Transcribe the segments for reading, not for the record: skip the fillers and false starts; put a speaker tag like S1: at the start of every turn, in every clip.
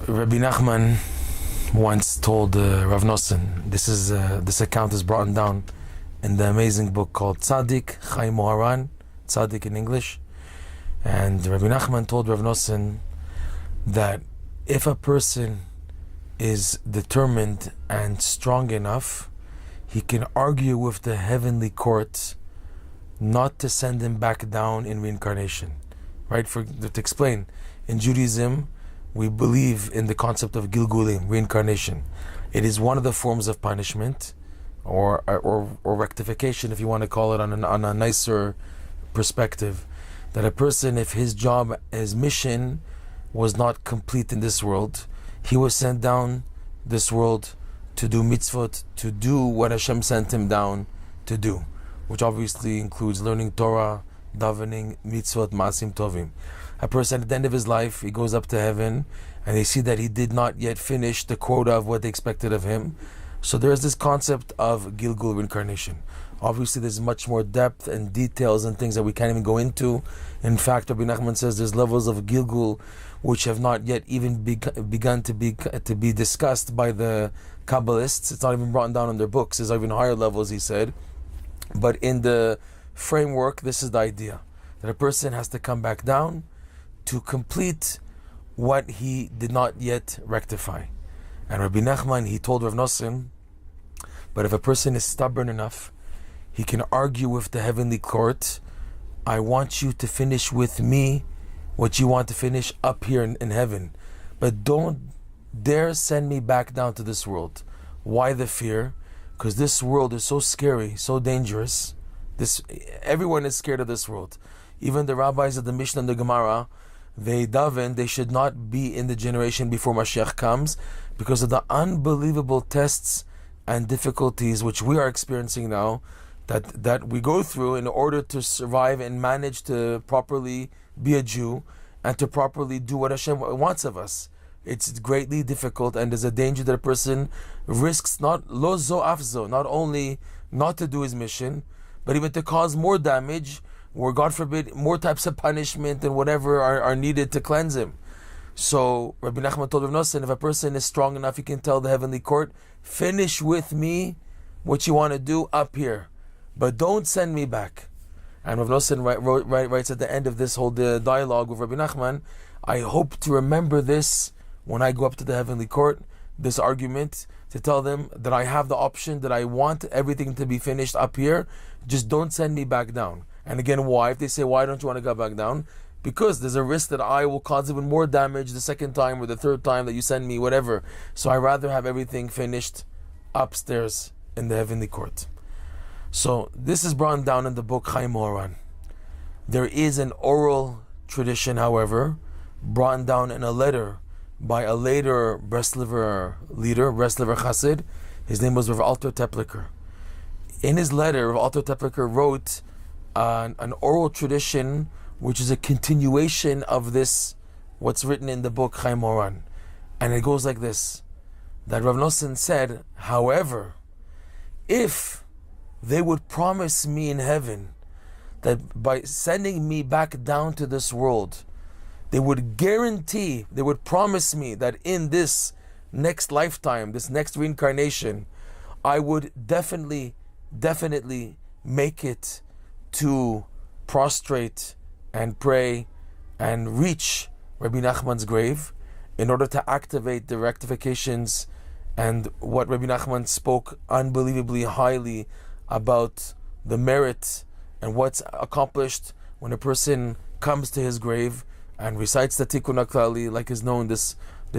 S1: Rebbe Nachman once told Rav Nosson, this account is brought down in the amazing book called Tzaddik Chai Moharan, Tzaddik in English. And Rebbe Nachman told Rav Nosson that if a person is determined and strong enough, he can argue with the heavenly court not to send him back down in reincarnation. Right? To explain, in Judaism, we believe in the concept of Gilgulim, reincarnation. It is one of the forms of punishment, or rectification, if you want to call it on a nicer perspective. That a person, if his job, his mission was not complete in this world, he was sent down this world to do mitzvot, to do what Hashem sent him down to do, which obviously includes learning Torah, davening, mitzvot, masim tovim. A person at the end of his life, he goes up to heaven and they see that he did not yet finish the quota of what they expected of him. So there is this concept of Gilgul, reincarnation. Obviously there's much more depth and details and things that we can't even go into. In fact, Rebbe Nachman says there's levels of Gilgul which have not yet even begun to be discussed by the Kabbalists. It's not even brought down in their books. There's even higher levels, he said. But in the framework, this is the idea, that a person has to come back down to complete what he did not yet rectify. And Rebbe Nachman, he told Rav Nosson, but if a person is stubborn enough, he can argue with the heavenly court, I want you to finish with me what you want to finish up here in heaven, but don't dare send me back down to this world. Why the fear? Because this world is so scary, so dangerous. Everyone is scared of this world. Even the rabbis of the Mishnah and the Gemara, they daven, they should not be in the generation before Mashiach comes, because of the unbelievable tests and difficulties which we are experiencing now, that we go through in order to survive and manage to properly be a Jew and to properly do what Hashem wants of us. It's greatly difficult, and there's a danger that a person risks not lo zo afzo, not only not to do his mission, but even to cause more damage, or God forbid, more types of punishment and whatever are needed to cleanse him. So Rebbe Nachman told Rav Nosson, if a person is strong enough, he can tell the heavenly court, finish with me what you want to do up here, but don't send me back. And Rav Nosson writes at the end of this whole dialogue with Rebbe Nachman, I hope to remember this when I go up to the heavenly court, this argument, to tell them that I have the option, that I want everything to be finished up here, just don't send me back down. And again, why? If they say, why don't you want to go back down? Because there's a risk that I will cause even more damage the second time or the third time that you send me, whatever. So I rather have everything finished upstairs in the heavenly court. So this is brought down in the book Chai Moharan. There is an oral tradition, however, brought down in a letter by a later Breslover leader, Breslover Chassid. His name was Rav Alter Tepliker. In his letter, Rav Alter Tepliker wrote an oral tradition which is a continuation of this, what's written in the book Chai Moharan. And it goes like this, that Rav Nosson said, however, if they would promise me in heaven that by sending me back down to this world, they would guarantee, they would promise me that in this next lifetime, this next reincarnation, I would definitely make it to prostrate and pray and reach Rebbe Nachman's grave in order to activate the rectifications and what Rebbe Nachman spoke unbelievably highly about the merit and what's accomplished when a person comes to his grave and recites the Tikkun HaKlali, like is known, this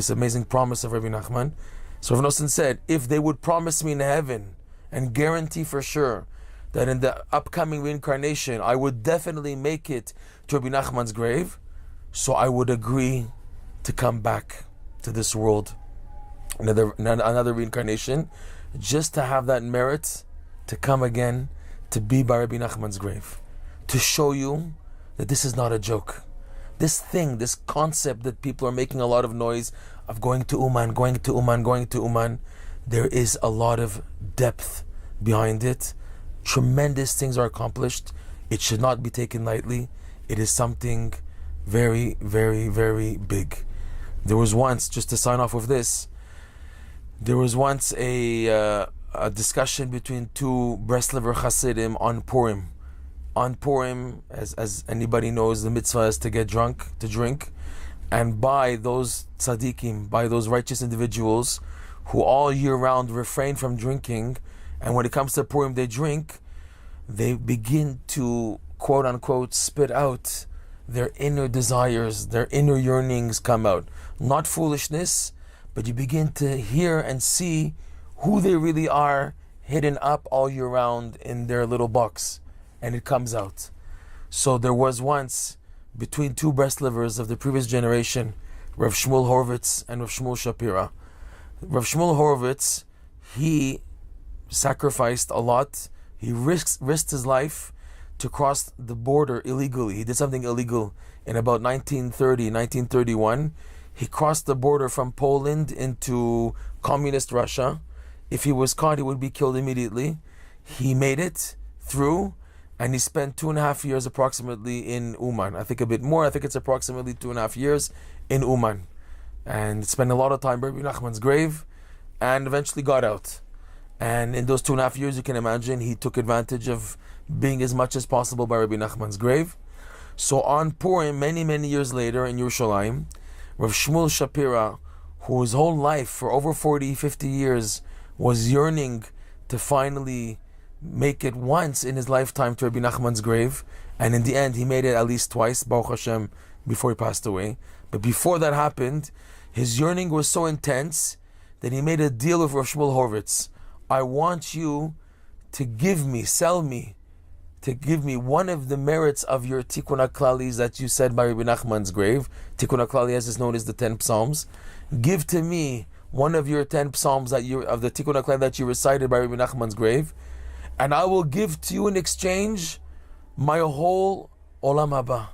S1: amazing promise of Rebbe Nachman. So Rav Nosson said, if they would promise me in heaven and guarantee for sure that in the upcoming reincarnation I would definitely make it to Rebbe Nachman's grave, so I would agree to come back to this world, another reincarnation, just to have that merit to come again to be by Rebbe Nachman's grave, to show you that this is not a joke. This thing, this concept that people are making a lot of noise of going to Uman, there is a lot of depth behind it. Tremendous things are accomplished. It should not be taken lightly. It is something very, very, very big. There was once, just to sign off with this, there was once a discussion between two Breslover Hasidim on Purim. On Purim, as anybody knows, the mitzvah is to get drunk, to drink, and by those tzaddikim, by those righteous individuals who all year round refrain from drinking, and when it comes to Purim they drink, they begin to quote unquote spit out their inner desires, their inner yearnings come out. Not foolishness, but you begin to hear and see who they really are hidden up all year round in their little box, and it comes out. So there was once between two Breslovers of the previous generation, Rav Shmuel Horowitz and Rav Shmuel Shapira. Rav Shmuel Horowitz, he sacrificed a lot. He risked his life to cross the border illegally. He did something illegal in about 1930, 1931. He crossed the border from Poland into communist Russia. If he was caught, he would be killed immediately. He made it through, and he spent 2.5 years approximately in Uman. I think a bit more. I think it's approximately 2.5 years in Uman. And spent a lot of time by Rebbe Nachman's grave, and eventually got out. And in those 2.5 years, you can imagine, he took advantage of being as much as possible by Rebbe Nachman's grave. So on Purim, many, many years later in Yerushalayim, Rav Shmuel Shapira, whose whole life for over 40, 50 years was yearning to finally make it once in his lifetime to Rebbe Nachman's grave, and in the end he made it at least twice, Baruch Hashem, before he passed away. But before that happened, his yearning was so intense that he made a deal with Rav Shmuel Horowitz. I want you to give me one of the merits of your Tikkun HaKlalis that you said by Rebbe Nachman's grave. Tikkun HaKlali, as is known as the 10 Psalms. Give to me one of your 10 Psalms of the Tikkun HaKlali that you recited by Rebbe Nachman's grave, and I will give to you in exchange my whole Olam Haba,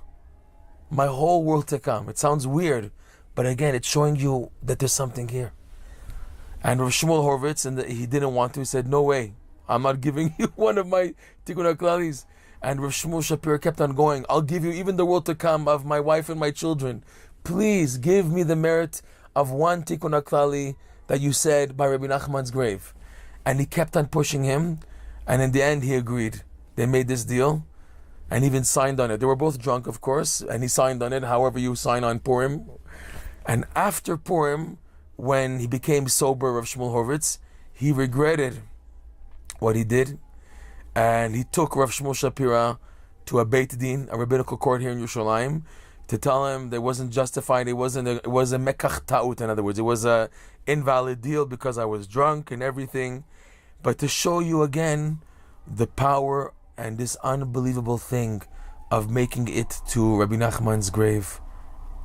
S1: my whole world to come. It sounds weird, but again, it's showing you that there's something here. And Rav Shmuel Horowitz, he didn't want to. He said, "No way, I'm not giving you one of my Tikkun HaKlalis." And Rav Shmuel Shapir kept on going. "I'll give you even the world to come of my wife and my children. Please give me the merit of one Tikkun HaKlali that you said by Rebbe Nachman's grave." And he kept on pushing him, and in the end he agreed. They made this deal, and even signed on it. They were both drunk, of course, and he signed on it, however you sign on Purim. And after Purim, when he became sober, Rav Shmuel Horowitz, he regretted what he did, and he took Rav Shmuel Shapira to a Beit Din, a rabbinical court here in Yerushalayim, to tell him that it wasn't justified. It was a mekach ta'ut, in other words, it was a invalid deal because I was drunk and everything. But to show you again the power and this unbelievable thing of making it to Rebbe Nachman's grave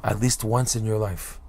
S1: at least once in your life.